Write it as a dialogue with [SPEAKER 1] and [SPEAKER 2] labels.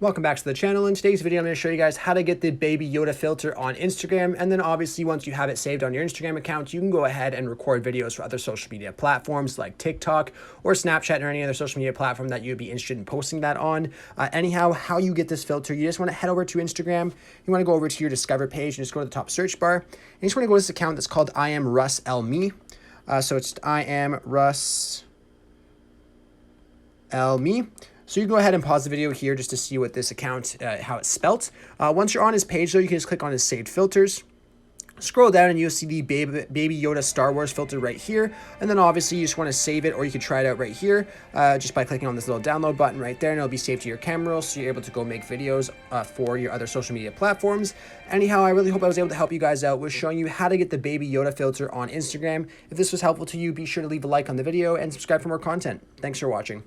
[SPEAKER 1] Welcome back to the channel. In today's video, I'm going to show you guys how to get the Baby Yoda filter on Instagram. And then obviously, once you have it saved on your Instagram account, you can go ahead and record videos for other social media platforms like TikTok or Snapchat or any other social media platform that you'd be interested in posting that on. Anyhow, how you get this filter, you just want to head over to Instagram. You want to go over to your Discover page and just go to the top search bar. And you just want to go to this account that's called I am Russ L Me. So it's I am Russ L Me. So you can go ahead and pause the video here just to see what this account, how it's spelt. Once you're on his page, though, you can just click on his saved filters. Scroll down and you'll see the Baby Yoda Star Wars filter right here. And then obviously you just want to save it, or you can try it out right here just by clicking on this little download button right there, and it'll be saved to your camera roll, so you're able to go make videos for your other social media platforms. Anyhow, I really hope I was able to help you guys out with showing you how to get the Baby Yoda filter on Instagram. If this was helpful to you, be sure to leave a like on the video and subscribe for more content. Thanks for watching.